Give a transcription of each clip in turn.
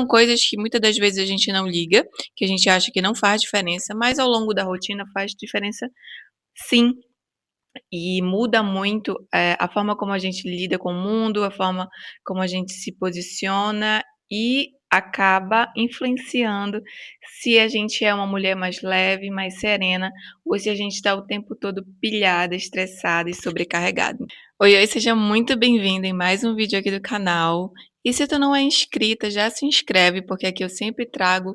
São coisas que muitas das vezes a gente não liga, que a gente acha que não faz diferença, mas ao longo da rotina faz diferença sim. E muda muito, a forma como a gente lida com o mundo, a forma como a gente se posiciona e acaba influenciando se a gente é uma mulher mais leve, mais serena, ou se a gente está o tempo todo pilhada, estressada e sobrecarregada. Oi, oi, seja muito bem-vinda em mais um vídeo aqui do canal. E se tu não é inscrita, já se inscreve, porque aqui eu sempre trago,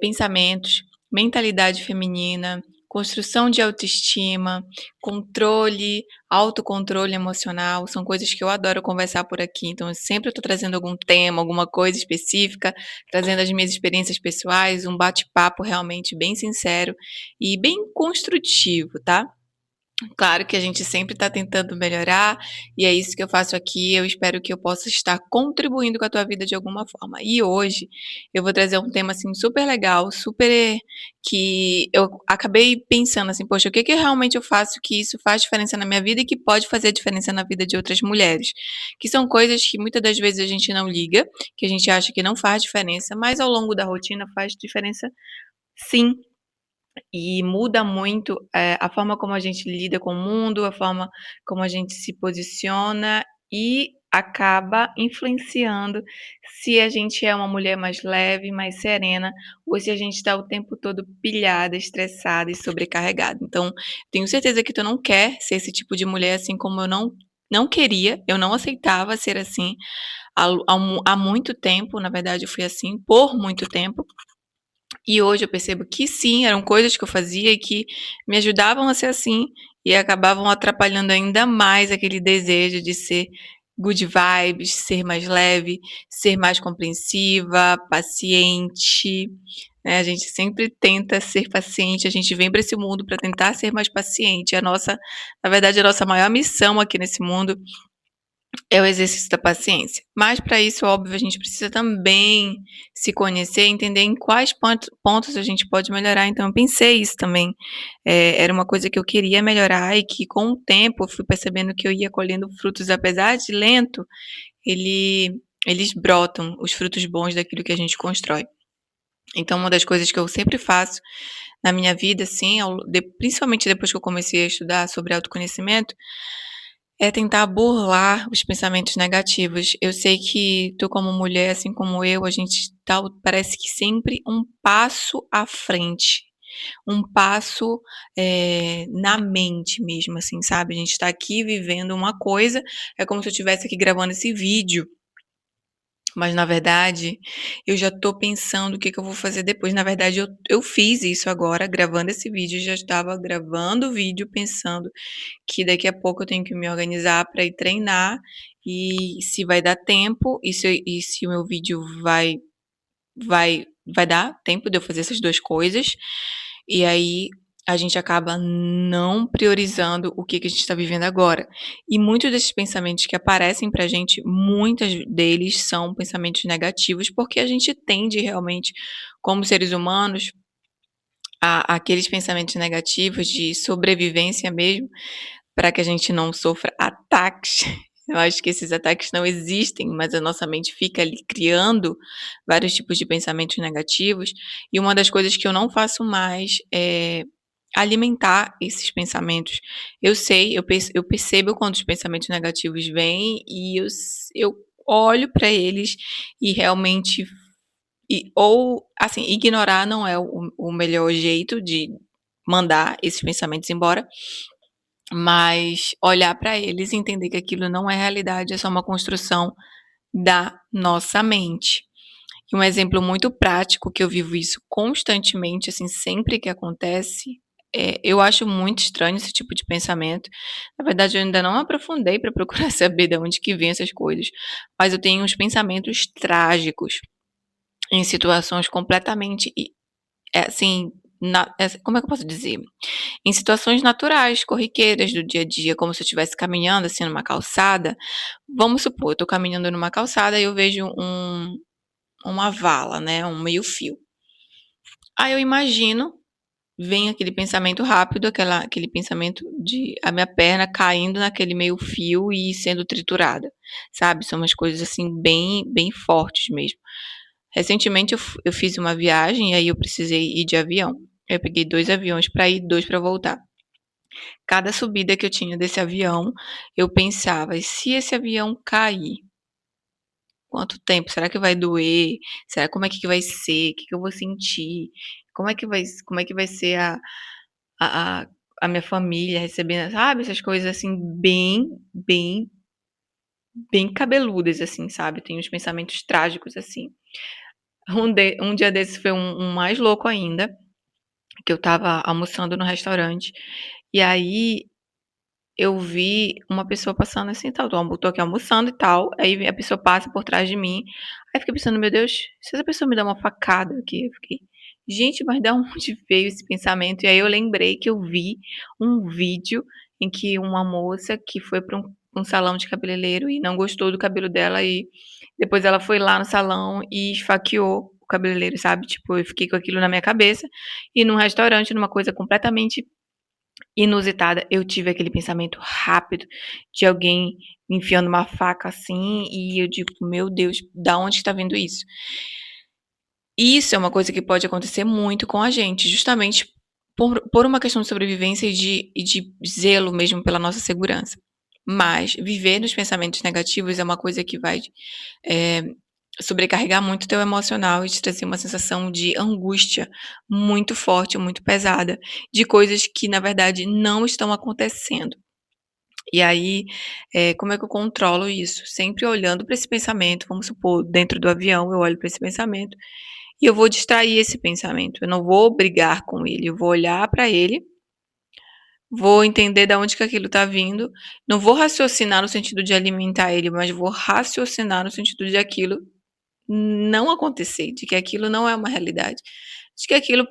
pensamentos, mentalidade feminina, construção de autoestima, controle, autocontrole emocional, são coisas que eu adoro conversar por aqui, então eu sempre estou trazendo algum tema, alguma coisa específica, trazendo as minhas experiências pessoais, um bate-papo realmente bem sincero e bem construtivo, tá? Claro que a gente sempre está tentando melhorar, e é isso que eu faço aqui, eu espero que eu possa estar contribuindo com a tua vida de alguma forma. E hoje eu vou trazer um tema, assim, super legal, super que eu acabei pensando assim: "Poxa, o que que realmente eu faço que isso faz diferença na minha vida e que pode fazer diferença na vida de outras mulheres?". Que são coisas que muitas das vezes a gente não liga, que a gente acha que não faz diferença, mas ao longo da rotina faz diferença sim. E muda muito, a forma como a gente lida com o mundo, a forma como a gente se posiciona e acaba influenciando se a gente é uma mulher mais leve, mais serena, ou se a gente está o tempo todo pilhada, estressada e sobrecarregada. Então, tenho certeza que tu não quer ser esse tipo de mulher, assim como eu não queria, eu não aceitava ser assim há muito tempo, na verdade eu fui assim por muito tempo. E hoje eu percebo que sim, eram coisas que eu fazia e que me ajudavam a ser assim, e acabavam atrapalhando ainda mais aquele desejo de ser good vibes, ser mais leve, ser mais compreensiva, paciente, né, a gente sempre tenta ser paciente, a gente vem para esse mundo para tentar ser mais paciente, na verdade a nossa maior missão aqui nesse mundo é o exercício da paciência. Mas para isso, óbvio, a gente precisa também se conhecer, entender em quais pontos a gente pode melhorar. Então eu pensei isso também. Era uma coisa que eu queria melhorar e que com o tempo eu fui percebendo que eu ia colhendo frutos, apesar de lento, eles brotam, os frutos bons daquilo que a gente constrói. Então uma das coisas que eu sempre faço na minha vida, assim, principalmente depois que eu comecei a estudar sobre autoconhecimento, é tentar burlar os pensamentos negativos. Eu sei que tu como mulher, assim como eu, a gente tá parece que sempre um passo à frente, um passo, na mente mesmo, assim, sabe. A gente tá aqui vivendo uma coisa, é como se eu estivesse aqui gravando esse vídeo, mas na verdade, eu já tô pensando o que que eu vou fazer depois. Na verdade eu fiz isso agora, gravando esse vídeo, já estava gravando o vídeo pensando que daqui a pouco eu tenho que me organizar para ir treinar, e se vai dar tempo, e se o meu vídeo vai dar tempo de eu fazer essas 2 coisas, e aí a gente acaba não priorizando o que que a gente está vivendo agora. E muitos desses pensamentos que aparecem pra gente, muitas deles são pensamentos negativos, porque a gente tende realmente, como seres humanos, a aqueles pensamentos negativos de sobrevivência mesmo, para que a gente não sofra ataques. Eu acho que esses ataques não existem, mas a nossa mente fica ali criando vários tipos de pensamentos negativos, e uma das coisas que eu não faço mais é alimentar esses pensamentos. Eu sei, eu percebo quando os pensamentos negativos vêm e eu olho para eles e realmente ou, assim, ignorar não é o melhor jeito de mandar esses pensamentos embora, mas olhar para eles e entender que aquilo não é realidade, é só uma construção da nossa mente. E um exemplo muito prático que eu vivo isso constantemente, assim, sempre que acontece, eu acho muito estranho esse tipo de pensamento. Na verdade, eu ainda não aprofundei para procurar saber de onde que vêm essas coisas, mas eu tenho uns pensamentos trágicos em situações completamente assim, como é que eu posso dizer? Em situações naturais, corriqueiras do dia a dia, como se eu estivesse caminhando, assim, numa calçada. Vamos supor, eu tô caminhando numa calçada e eu vejo uma vala, né, um meio-fio. Aí eu imagino, vem aquele pensamento rápido, aquele pensamento de a minha perna caindo naquele meio-fio e sendo triturada, sabe. São umas coisas, assim, bem bem fortes mesmo. Recentemente eu fiz uma viagem e aí eu precisei ir de avião. Eu peguei 2 aviões para ir, 2 para voltar. Cada subida que eu tinha desse avião, eu pensava: "E se esse avião cair? Quanto tempo? Será que vai doer? Será como é que vai ser? O que que eu vou sentir? Como é que vai ser a a a minha família recebendo", sabe, essas coisas, assim, bem cabeludas, assim, sabe. Tem uns pensamentos trágicos, assim. Um dia desses foi um mais louco ainda, que eu estava almoçando no restaurante, e aí eu vi uma pessoa passando assim, tal, tô aqui almoçando e tal, aí a pessoa passa por trás de mim, aí eu fiquei pensando: "Meu Deus, se essa pessoa me dá uma facada aqui?" Eu fiquei: "Gente, mas da onde veio esse pensamento?" E aí eu lembrei que eu vi um vídeo em que uma moça que foi para um salão de cabeleireiro e não gostou do cabelo dela e depois ela foi lá no salão e esfaqueou o cabeleireiro, sabe, tipo, eu fiquei com aquilo na minha cabeça, e num restaurante, numa coisa completamente inusitada, eu tive aquele pensamento rápido de alguém me enfiando uma faca, assim, e eu digo: "Meu Deus, da onde está vindo isso?". Isso é uma coisa que pode acontecer muito com a gente, justamente por uma questão de sobrevivência e de zelo mesmo pela nossa segurança. Mas viver nos pensamentos negativos é uma coisa que vai, eh, sobrecarregar muito o teu emocional e te trazer uma sensação de angústia muito forte, muito pesada, de coisas que na verdade não estão acontecendo. E aí, como é que eu controlo isso? Sempre olhando para esse pensamento, vamos supor, dentro do avião eu olho para esse pensamento e eu vou distrair esse pensamento, eu não vou brigar com ele, eu vou olhar para ele, vou entender da onde que aquilo está vindo, não vou raciocinar no sentido de alimentar ele, mas vou raciocinar no sentido de aquilo não acontecer, de que aquilo não é uma realidade, de que aquilo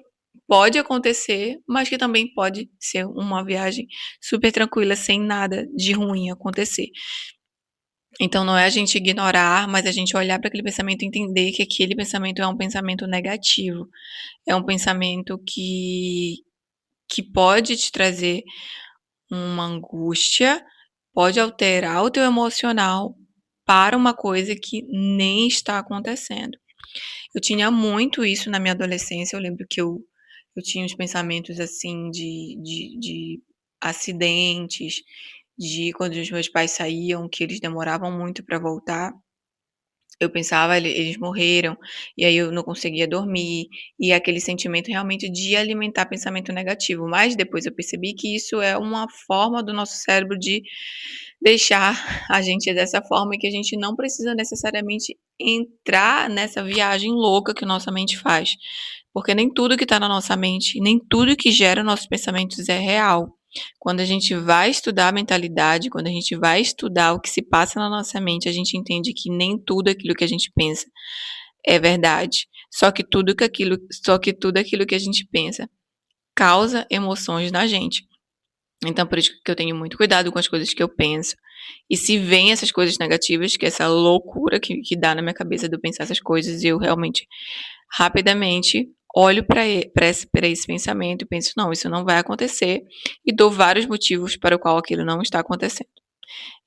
pode acontecer, mas que também pode ser uma viagem super tranquila, sem nada de ruim acontecer. Então não é a gente ignorar, mas a gente olhar para aquele pensamento e entender que aquele pensamento é um pensamento negativo, é um pensamento que pode te trazer uma angústia, pode alterar o teu emocional para uma coisa que nem está acontecendo. Eu tinha muito isso na minha adolescência, eu lembro que eu tinha uns pensamentos, assim, de acidentes, de quando os meus pais saíam, que eles demoravam muito para voltar, eu pensava: Eles morreram", e aí eu não conseguia dormir, e aquele sentimento realmente de alimentar pensamento negativo, mas depois eu percebi que isso é uma forma do nosso cérebro de deixar a gente dessa forma e que a gente não precisa necessariamente entrar nessa viagem louca que nossa mente faz, porque nem tudo que está na nossa mente, nem tudo que gera nossos pensamentos é real. Quando a gente vai estudar a mentalidade, quando a gente vai estudar o que se passa na nossa mente, a gente entende que nem tudo aquilo que a gente pensa é verdade, só que tudo aquilo que a gente pensa causa emoções na gente. Então por isso que eu tenho muito cuidado com as coisas que eu penso, e se vem essas coisas negativas, que é essa loucura que dá na minha cabeça de eu pensar essas coisas, eu realmente, rapidamente, olho para esse pensamento e penso: "Não, isso não vai acontecer", e dou vários motivos para o qual aquilo não está acontecendo.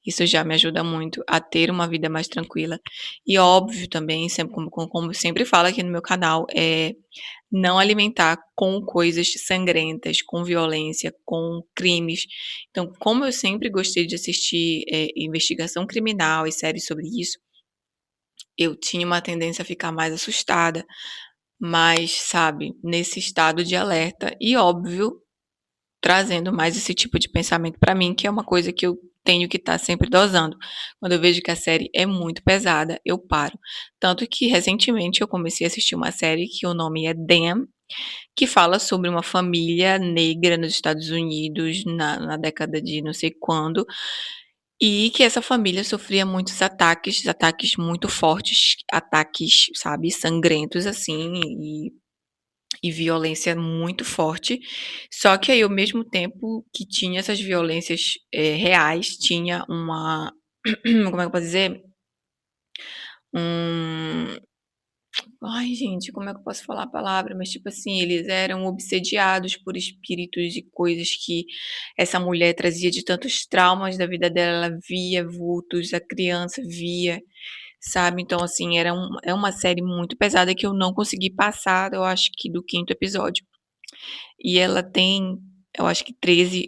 Isso já me ajuda muito a ter uma vida mais tranquila. E óbvio também, sempre como eu sempre falo aqui no meu canal, não alimentar com coisas sangrentas, com violência, com crimes. Então, como eu sempre gostei de assistir, investigação criminal e séries sobre isso, eu tinha uma tendência a ficar mais assustada, mais, sabe, nesse estado de alerta e óbvio, trazendo mais esse tipo de pensamento pra mim, que é uma coisa que eu tenho que estar sempre dosando. Quando eu vejo que a série é muito pesada, eu paro. Tanto que recentemente eu comecei a assistir uma série que o nome é Them, que fala sobre uma família negra nos Estados Unidos na década de não sei quando, e que essa família sofria muitos ataques muito fortes, ataques, sabe, sangrentos, assim, e violência muito forte. Só que aí, ao mesmo tempo que tinha essas violências, reais, tinha uma como é que eu posso dizer? Um Ai, gente, como é que eu posso falar a palavra? Mas, tipo assim, eles eram obsediados por espíritos e coisas que essa mulher trazia de tantos traumas da vida dela, ela via vultos, a criança via, sabe. Então, assim, é uma série muito pesada que eu não consegui passar, eu acho que do quinto episódio. E ela tem, eu acho que 13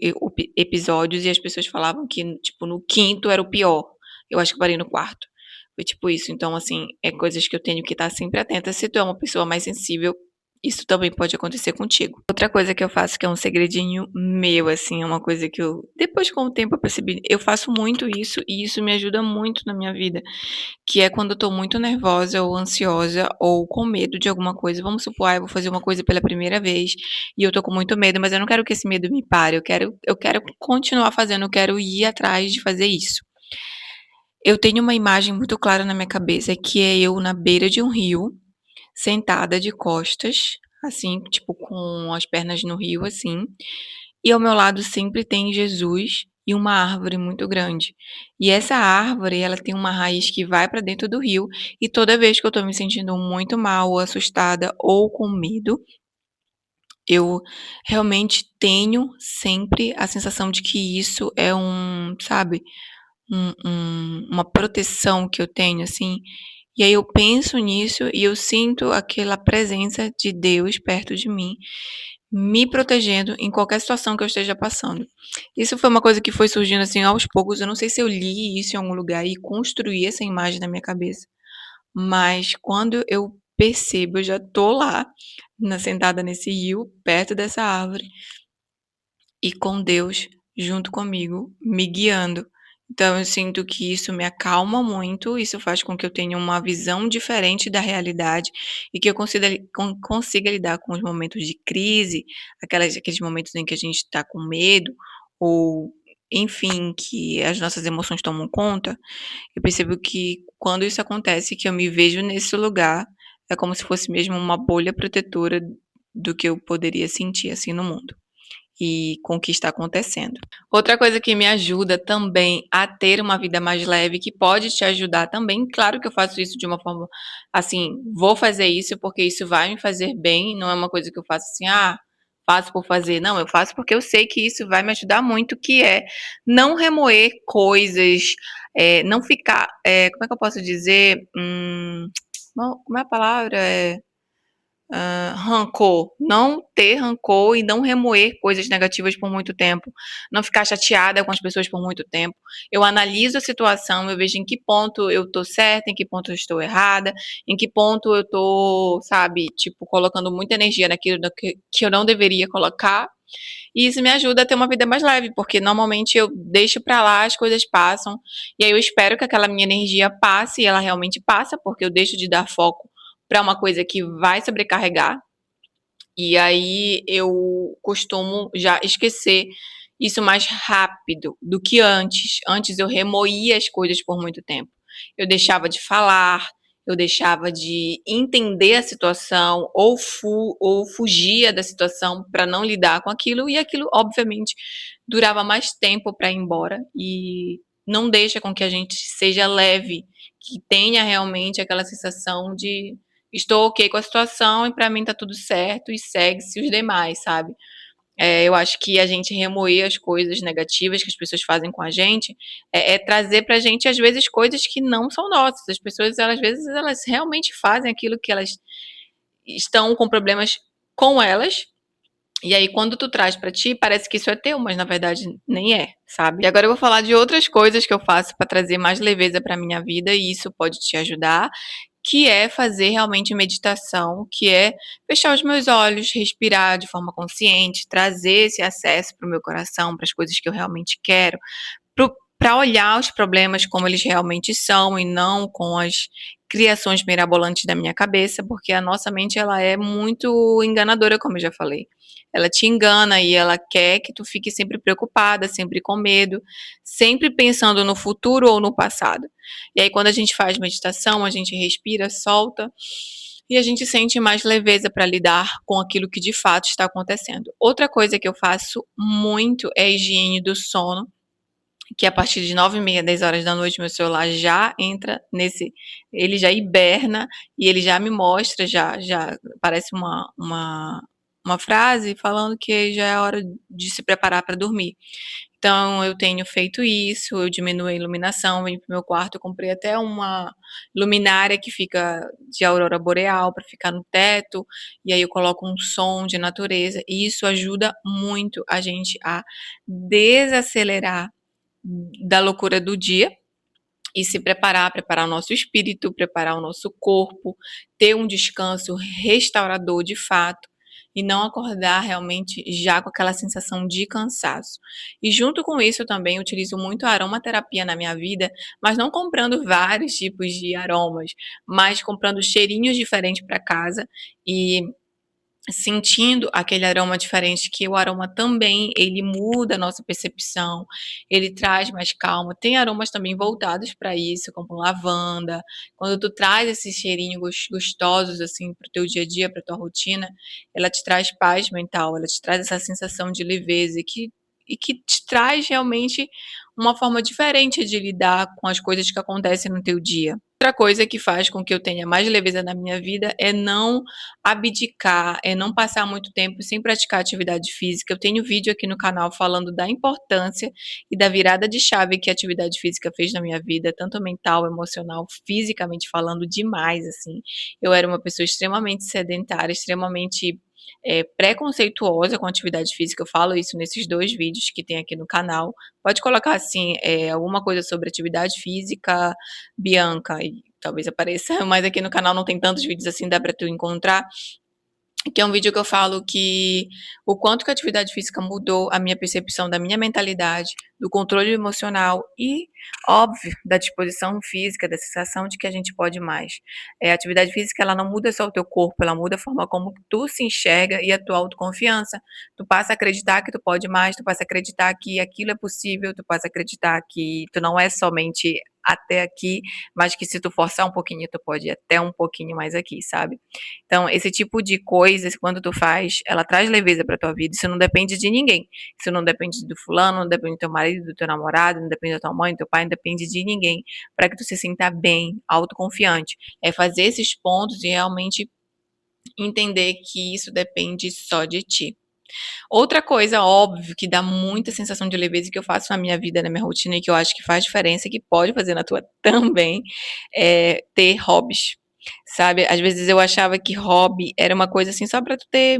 episódios e as pessoas falavam que, tipo, no quinto era o pior. Eu acho que eu parei no quarto. Foi tipo isso. Então, assim, é coisas que eu tenho que estar sempre atenta. Se tu é uma pessoa mais sensível, isso também pode acontecer contigo. Outra coisa que eu faço, que é um segredinho meu, assim, é uma coisa que eu, depois com o tempo eu percebi, eu faço muito isso e isso me ajuda muito na minha vida, que é quando eu tô muito nervosa ou ansiosa ou com medo de alguma coisa. Vamos supor, eu vou fazer uma coisa pela primeira vez e eu tô com muito medo, mas eu não quero que esse medo me pare, eu quero continuar fazendo, eu quero ir atrás de fazer isso. Eu tenho uma imagem muito clara na minha cabeça, que é eu na beira de um rio, sentada de costas, assim, tipo, com as pernas no rio, assim, e ao meu lado sempre tem Jesus e uma árvore muito grande. E essa árvore, ela tem uma raiz que vai para dentro do rio, e toda vez que eu tô me sentindo muito mal, ou assustada ou com medo, eu realmente tenho sempre a sensação de que isso é sabe, uma proteção que eu tenho, assim. E aí eu penso nisso e eu sinto aquela presença de Deus perto de mim, me protegendo em qualquer situação que eu esteja passando. Isso foi uma coisa que foi surgindo, assim, aos poucos, eu não sei se eu li isso em algum lugar e construí essa imagem na minha cabeça, mas quando eu percebo, eu já tô lá, sentada nesse rio, perto dessa árvore, e com Deus junto comigo, me guiando. Então eu sinto que isso me acalma muito, isso faz com que eu tenha uma visão diferente da realidade e que eu consiga lidar com os momentos de crise, aqueles momentos em que a gente está com medo ou, enfim, que as nossas emoções tomam conta. Eu percebo que quando isso acontece, que eu me vejo nesse lugar, é como se fosse mesmo uma bolha protetora do que eu poderia sentir, assim, no mundo e com o que está acontecendo. Outra coisa que me ajuda também a ter uma vida mais leve, que pode te ajudar também, claro que eu faço isso de uma forma assim, vou fazer isso porque isso vai me fazer bem, não é uma coisa que eu faço assim, faço por fazer, não, eu faço porque eu sei que isso vai me ajudar muito, que é não remoer coisas, não ficar, como é que eu posso dizer, como é a palavra? Rancor, não ter rancor e não remoer coisas negativas por muito tempo, não ficar chateada com as pessoas por muito tempo. Eu analiso a situação, eu vejo em que ponto eu tô certa, em que ponto eu estou errada, em que ponto eu tô, sabe, tipo, colocando muita energia naquilo que eu não deveria colocar. E isso me ajuda a ter uma vida mais leve, porque normalmente eu deixo pra lá, as coisas passam, e aí eu espero que aquela minha energia passe, e ela realmente passa, porque eu deixo de dar foco para uma coisa que vai sobrecarregar, e aí eu costumo já esquecer isso mais rápido do que antes. Antes eu remoía as coisas por muito tempo. Eu deixava de falar, eu deixava de entender a situação, ou fugia da situação para não lidar com aquilo, e aquilo, obviamente, durava mais tempo para ir embora e não deixa com que a gente seja leve, que tenha realmente aquela sensação de estou ok com a situação e para mim tá tudo certo e segue-se os demais, sabe? Eu acho que a gente remoer as coisas negativas que as pessoas fazem com a gente é trazer pra gente, às vezes, coisas que não são nossas. As pessoas, elas, às vezes, elas realmente fazem aquilo que elas estão com problemas com elas. E aí, quando tu traz pra ti, parece que isso é teu, mas na verdade nem é, sabe? E agora eu vou falar de outras coisas que eu faço pra trazer mais leveza pra minha vida e isso pode te ajudar, que é fazer realmente meditação, que é fechar os meus olhos, respirar de forma consciente, trazer esse acesso para o meu coração, para as coisas que eu realmente quero, para olhar os problemas como eles realmente são e não com as criações mirabolantes da minha cabeça, porque a nossa mente ela é muito enganadora, como eu já falei. Ela te engana e ela quer que tu fique sempre preocupada, sempre com medo, sempre pensando no futuro ou no passado. E aí quando a gente faz meditação, a gente respira, solta e a gente sente mais leveza para lidar com aquilo que de fato está acontecendo. Outra coisa que eu faço muito é a higiene do sono, que a partir de 9h30, 10 horas da noite, meu celular já entra ele já hiberna e ele já me mostra, já parece uma frase falando que já é hora de se preparar para dormir. Então eu tenho feito isso, eu diminuo a iluminação, venho para o meu quarto, eu comprei até uma luminária que fica de aurora boreal para ficar no teto, e aí eu coloco um som de natureza, e isso ajuda muito a gente a desacelerar da loucura do dia e se preparar, preparar o nosso espírito, preparar o nosso corpo, ter um descanso restaurador de fato e não acordar realmente já com aquela sensação de cansaço. E junto com isso eu também utilizo muito a aromaterapia na minha vida, mas não comprando vários tipos de aromas, mas comprando cheirinhos diferentes para casa e sentindo aquele aroma diferente, que o aroma também, ele muda a nossa percepção, ele traz mais calma. Tem aromas também voltados para isso, como lavanda. Quando tu traz esses cheirinhos gostosos, assim, para o teu dia a dia, para tua rotina, ela te traz paz mental, ela te traz essa sensação de leveza e que te traz realmente uma forma diferente de lidar com as coisas que acontecem no teu dia. Outra coisa que faz com que eu tenha mais leveza na minha vida é não abdicar, é não passar muito tempo sem praticar atividade física. Eu tenho vídeo aqui no canal falando da importância e da virada de chave que a atividade física fez na minha vida, tanto mental, emocional, fisicamente falando demais, assim. Eu era uma pessoa extremamente sedentária, extremamente preconceituosa com atividade física. Eu falo isso nesses 2 vídeos que tem aqui no canal. Pode colocar assim, alguma coisa sobre atividade física, Bianca, e talvez apareça, mas aqui no canal não tem tantos vídeos assim, dá pra tu encontrar, que é um vídeo que eu falo que o quanto que a atividade física mudou a minha percepção da minha mentalidade, do controle emocional e, óbvio, da disposição física, da sensação de que a gente pode mais. A atividade física, ela não muda só o teu corpo, ela muda a forma como tu se enxerga e a tua autoconfiança. Tu passa a acreditar que tu pode mais, tu passa a acreditar que aquilo é possível, tu passa a acreditar que tu não é somente até aqui, mas que se tu forçar um pouquinho, tu pode ir até um pouquinho mais aqui, sabe? Então, esse tipo de coisas, quando tu faz, ela traz leveza pra tua vida. Isso não depende de ninguém. Isso não depende do fulano, não depende do teu marido, do teu namorado, não depende da tua mãe, do teu pai, não depende de ninguém para que tu se sinta bem, autoconfiante. É fazer esses pontos e realmente entender que isso depende só de ti. Outra coisa, óbvio, que dá muita sensação de leveza e que eu faço na minha vida, na minha rotina e que eu acho que faz diferença e que pode fazer na tua também, é ter hobbies, sabe? Às vezes eu achava que hobby era uma coisa assim só pra tu ter,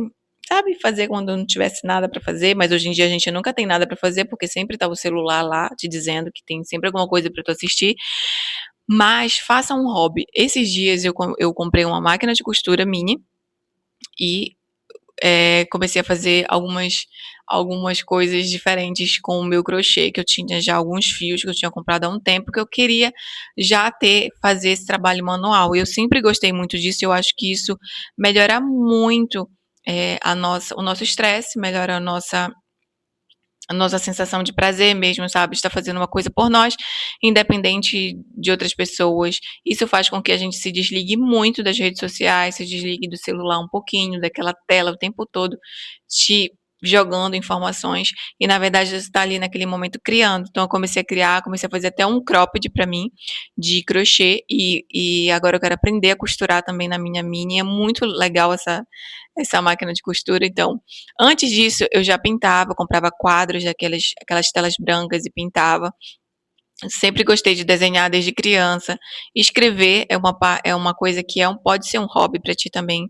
sabe, fazer quando não tivesse nada pra fazer, mas hoje em dia a gente nunca tem nada pra fazer porque sempre tá o celular lá te dizendo que tem sempre alguma coisa pra tu assistir. Mas faça um hobby. Esses dias eu comprei uma máquina de costura mini e comecei a fazer algumas coisas diferentes com o meu crochê, que eu tinha já alguns fios que eu tinha comprado há um tempo, que eu queria já fazer esse trabalho manual. E eu sempre gostei muito disso, e eu acho que isso melhora muito o nosso estresse, melhora a nossa sensação de prazer mesmo, sabe? Estar fazendo uma coisa por nós, independente de outras pessoas. Isso faz com que a gente se desligue muito das redes sociais, se desligue do celular um pouquinho, daquela tela o tempo todo, te jogando informações, e na verdade você está ali naquele momento criando. Então eu comecei a criar, comecei a fazer até um cropped para mim, de crochê, e agora eu quero aprender a costurar também na minha mini. É muito legal essa máquina de costura. Então, antes disso, eu já pintava, comprava quadros daquelas aquelas telas brancas e pintava. Sempre gostei de desenhar desde criança. Escrever é uma coisa que pode ser um hobby para ti também.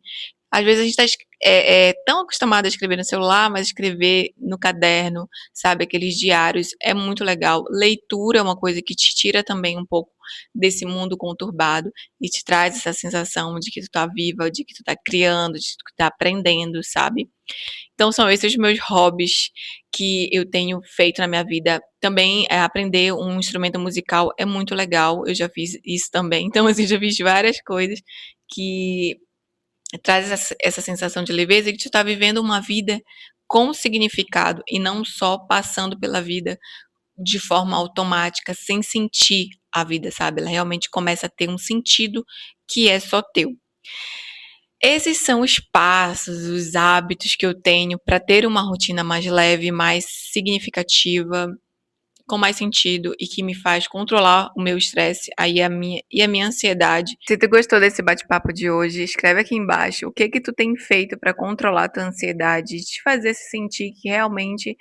Às vezes a gente está tão acostumado a escrever no celular, mas escrever no caderno, sabe, aqueles diários, é muito legal. Leitura é uma coisa que te tira também um pouco desse mundo conturbado e te traz essa sensação de que tu tá viva, de que tu tá criando, de que tu tá aprendendo, sabe? Então são esses os meus hobbies que eu tenho feito na minha vida. Também, aprender um instrumento musical é muito legal, eu já fiz isso também. Então, assim, já fiz várias coisas que traz essa sensação de leveza e que tu tá vivendo uma vida com significado e não só passando pela vida de forma automática, sem sentir a vida, sabe? Ela realmente começa a ter um sentido que é só teu. Esses são os passos, os hábitos que eu tenho para ter uma rotina mais leve, mais significativa, com mais sentido e que me faz controlar o meu estresse aí a minha ansiedade. Se tu gostou desse bate-papo de hoje, escreve aqui embaixo o que que tu tem feito para controlar a tua ansiedade e te fazer se sentir que realmente,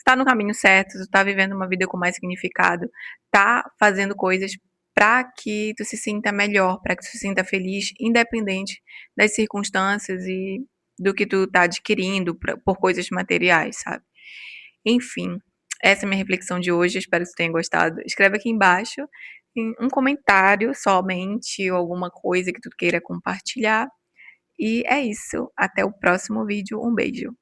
tu tá no caminho certo, tu tá vivendo uma vida com mais significado, tá fazendo coisas para que tu se sinta melhor, para que tu se sinta feliz, independente das circunstâncias e do que tu tá adquirindo por coisas materiais, sabe? Enfim, essa é a minha reflexão de hoje, espero que você tenha gostado. Escreve aqui embaixo um comentário somente, ou alguma coisa que tu queira compartilhar. E é isso, até o próximo vídeo, um beijo.